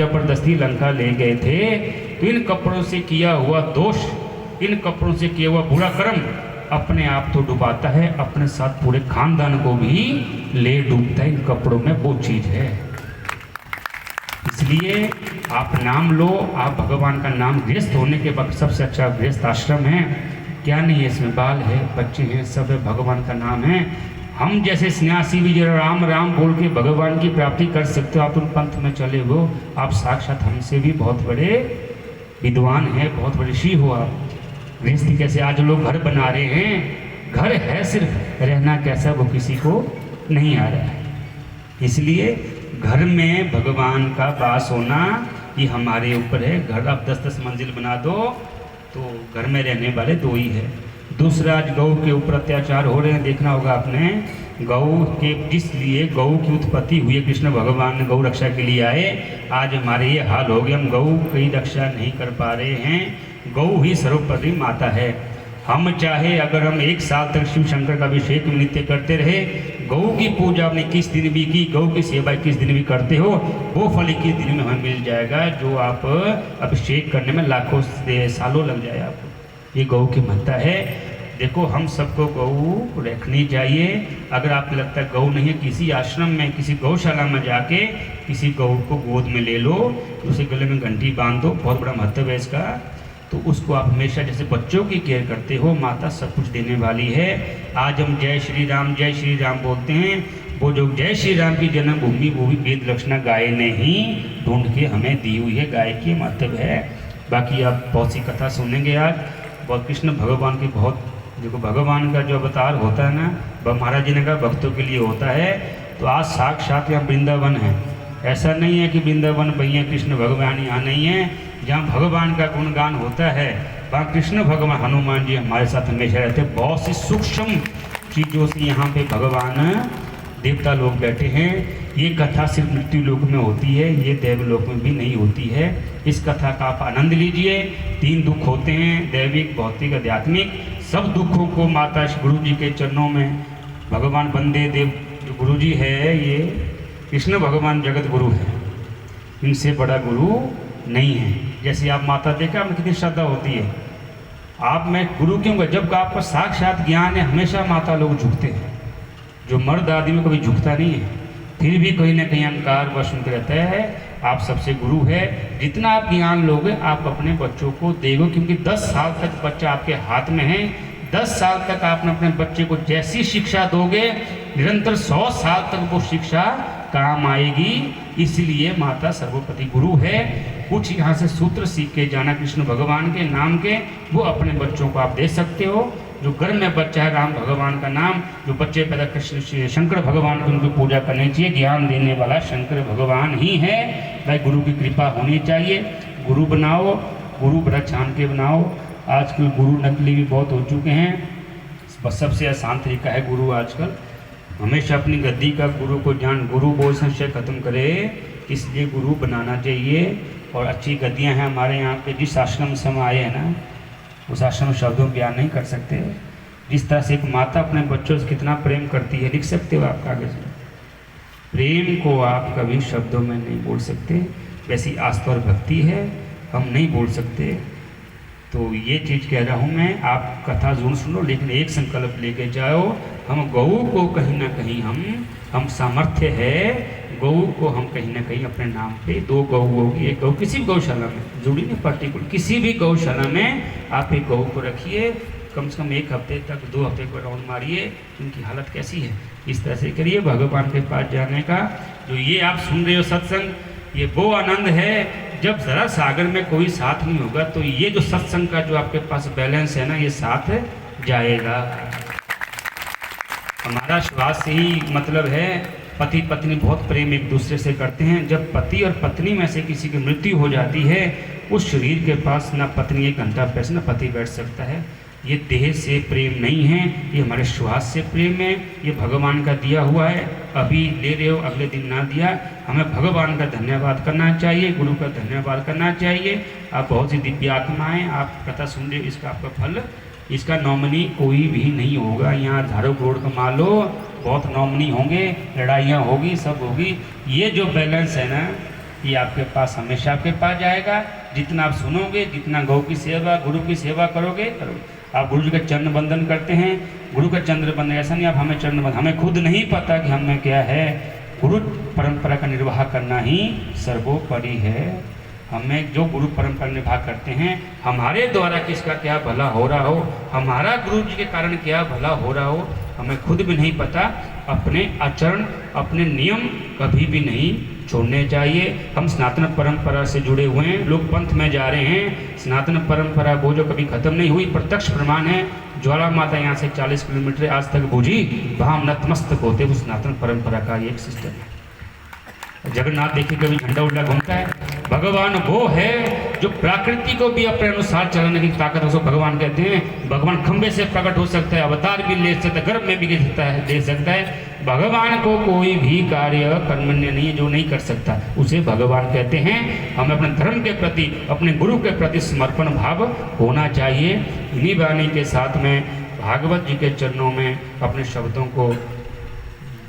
जबरदस्ती लंका ले गए थे, तो इन कपड़ों से किया हुआ दोष, इन कपड़ों से किया हुआ बुरा कर्म अपने आप तो डुबाता है, अपने साथ पूरे खानदान को भी ले डूबता है। इन कपड़ों में वो चीज है। इसलिए आप नाम लो, आप भगवान का नाम, गृहस्थ होने के वक्त सबसे अच्छा गृहस्थ आश्रम है। क्या नहीं है इसमें, बाल है, बच्चे हैं, सब है, भगवान का नाम है। हम जैसे सन्यासी भी जरा राम राम बोल के भगवान की प्राप्ति कर सकते हो, आप उन पंथ में चले हो, आप साक्षात हमसे भी बहुत बड़े विद्वान हैं, बहुत बड़े ऋषि हो आप। गृहस्थी कैसे, आज लोग घर बना रहे हैं, घर है, सिर्फ रहना कैसा वो किसी को नहीं आ रहा है। इसलिए घर में भगवान का वास होना ये हमारे ऊपर है। घर आप 10-10 मंजिल बना दो तो घर में रहने वाले दो ही है। दूसरा, आज गौ के ऊपर अत्याचार हो रहे हैं, देखना होगा आपने। गौ के जिसलिए गौ की उत्पत्ति हुई है, कृष्ण भगवान गौ रक्षा के लिए आए, आज हमारे ये हाल हो गया, हम गौ की रक्षा नहीं कर पा रहे हैं। गौ ही सर्वोपरि माता है। हम चाहे अगर हम 1 साल तक शिव शंकर का अभिषेक नित्य करते रहे, गौ की पूजा आपने 21 दिन भी की, गौ की सेवा 21 दिन भी करते हो, वो फल 21 दिन में हमें मिल जाएगा, जो आप अभिषेक करने में लाखों सालों लग जाए आपको। ये गौ की महत्ता है। देखो, हम सबको गौ रखनी चाहिए। अगर आपको लगता है गौ नहीं है, किसी आश्रम में, किसी गौशाला में जाके किसी गौ को गोद में ले लो, उसे गले में घंटी बांध दो, बहुत बड़ा महत्व है इसका। तो उसको आप हमेशा जैसे बच्चों की केयर करते हो, माता सब कुछ देने वाली है। आज हम जय श्री राम बोलते हैं, वो जो जय श्री राम की जन्मभूमि वो भी वेद लक्षणा गाय ने ही ढूंढ के हमें दी हुई है। गाय की महत्व है। बाकी आप बहुत सी कथा सुनेंगे आज। बहुत कृष्ण भगवान की बहुत, देखो भगवान का जो अवतार होता है ना, महाराज जी ने कहा भक्तों के लिए होता है। तो आज साक्षात यहाँ वृंदावन है। ऐसा नहीं है कि वृंदावन भैया कृष्ण भगवान यहाँ नहीं है। जहाँ भगवान का गुणगान होता है वहाँ कृष्ण भगवान हनुमान जी हमारे साथ हमेशा रहते हैं। बहुत सी सूक्ष्म चीज़ों से यहाँ पे भगवान देवता लोग बैठे हैं। ये कथा सिर्फ मृत्यु लोक में होती है, ये देवलोक में भी नहीं होती है। इस कथा का आप आनंद लीजिए। 3 दुख होते हैं, दैविक, भौतिक, आध्यात्मिक। सब दुखों को माता गुरु जी के चरणों में भगवान वंदे देव, जो गुरु जी है ये कृष्ण भगवान जगत गुरु है, इनसे बड़ा गुरु नहीं है। जैसे आप माता देखा आपने कितनी श्रद्धा होती है। आप मैं गुरु क्यों कहूँ, जब आपका साक्षात ज्ञान है हमेशा माता लोग झुकते हैं। जो मर्द आदमी कभी झुकता नहीं है, फिर भी कहीं ना कहीं अहंकार वश उनके रहता है। आप सबसे गुरु है। जितना आप ज्ञान लोगे आप अपने बच्चों को देगो, क्योंकि 10 साल तक बच्चा आपके हाथ में है। 10 साल तक आपने अपने बच्चे को जैसी शिक्षा दोगे, निरंतर 100 साल तक वो शिक्षा काम आएगी। इसलिए माता सर्वोपरि गुरु है। कुछ यहाँ से सूत्र सीख के जाना कृष्ण भगवान के नाम के, वो अपने बच्चों को आप दे सकते हो। जो घर में बच्चा है, राम भगवान का नाम, जो बच्चे पैदा कृष्ण शंकर भगवान की उनकी पूजा करनी चाहिए। ज्ञान देने वाला शंकर भगवान ही है। भाई गुरु की कृपा होनी चाहिए। गुरु बनाओ, गुरु बड़ा छान के बनाओ। आजकल गुरु नकली भी बहुत हो चुके हैं। बस सबसे आसान तरीका है गुरु आजकल हमेशा अपनी गद्दी का गुरु को जान, गुरु बोल संशय खत्म करे, इसलिए गुरु बनाना चाहिए। और अच्छी गद्दियाँ हैं हमारे यहाँ पे। जिस आश्रम से हम आए हैं ना, उस आश्रम शब्दों में बयान नहीं कर सकते। जिस तरह से एक माता अपने बच्चों से कितना प्रेम करती है, लिख सकते हो आप कागज में। प्रेम को आप कभी शब्दों में नहीं बोल सकते। वैसी आस्था और भक्ति है, हम नहीं बोल सकते। तो ये चीज़ कह रहा हूँ मैं। आप कथा जरूर सुनो, लेकिन एक संकल्प लेके जाओ। हम गौ को कहीं ना कहीं हम सामर्थ्य है, गौ को हम कहीं ना कहीं अपने नाम पे 2 गौ होगी। एक गौ किसी भी गौशाला में, जरूरी नहीं पर्टिकुलर, किसी भी गौशाला में आप एक गौ को रखिए। कम से कम 1 हफ्ते तक, 2 हफ्ते को राउंड मारिए, उनकी हालत कैसी है, इस तरह से करिए भगवान के पास जाने का। जो ये आप सुन रहे हो सत्संग, ये वो आनंद है जब जरा सागर में कोई साथ नहीं होगा, तो ये जो सत्संग का जो आपके पास बैलेंस है ना, ये साथ जाएगा। हमारा श्वास से ही मतलब है। पति पत्नी बहुत प्रेम एक दूसरे से करते हैं। जब पति और पत्नी में से किसी की मृत्यु हो जाती है, उस शरीर के पास ना पत्नी 1 घंटा बैठ, ना पति बैठ सकता है। ये देह से प्रेम नहीं है, ये हमारे श्वास से प्रेम है। ये भगवान का दिया हुआ है। अभी ले रहे हो, अगले दिन ना दिया। हमें भगवान का धन्यवाद करना चाहिए, गुरु का धन्यवाद करना चाहिए। आप बहुत सी दिव्य आत्माएँ, आप कथा सुन रहे हो, इसका आपका फल, इसका नॉमिनी कोई भी नहीं होगा। यहाँ हज़ारों करोड़ कमा लो, बहुत नॉमिनी होंगे, लड़ाइयाँ होगी, सब होगी। ये जो बैलेंस है ना, ये आपके पास हमेशा आपके पास जाएगा। जितना आप सुनोगे, जितना गौ की सेवा, गुरु की सेवा करोगे। आप गुरु जी का चरण बंदन करते हैं, गुरु का चंद्र बंदन, ऐसा नहीं आप हमें चरण बंदन, हमें खुद नहीं पता कि हमें क्या है। गुरु परंपरा का निर्वाह करना ही सर्वोपरि है। हमें जो गुरु परंपरा निर्वाह करते हैं, हमारे द्वारा किसका क्या भला हो रहा हो, हमारा गुरु जी के कारण क्या भला हो रहा हो, हमें खुद भी नहीं पता। अपने आचरण, अपने नियम कभी भी नहीं छोड़ने चाहिए। हम सनातन परंपरा से जुड़े हुए हैं, लोग पंथ में जा रहे हैं। सनातन परंपरा वो जो कभी खत्म नहीं हुई, प्रत्यक्ष प्रमाण है। ज्वाला माता यहाँ से 40 किलोमीटर आज तक बुझी, वहाँ हम नतमस्तक होते, वो सनातन परंपरा का एक सिस्टम है। जगन्नाथ देखिए कभी झंडा उल्टा घूमता है। भगवान वो है जो प्रकृति को भी अपने अनुसार चलाने की ताकत, उसको भगवान कहते हैं। भगवान खंबे से प्रकट हो सकता है, अवतार भी ले सकता है, गर्भ में भी ले सकता है। भगवान को कोई भी कार्य कर्मण्य नहीं है जो नहीं कर सकता, उसे भगवान कहते हैं। हमें अपने धर्म के प्रति, अपने गुरु के प्रति समर्पण भाव होना चाहिए। इन्हीं वाणी के साथ में भागवत जी के चरणों में अपने शब्दों को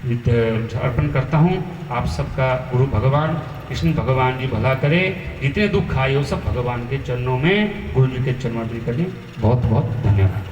अर्पण करता हूँ। आप सबका गुरु भगवान कृष्ण भगवान जी भला करे। जितने दुख आए हो सब भगवान के चरणों में, गुरु जी के चरणों में करिए। बहुत बहुत धन्यवाद।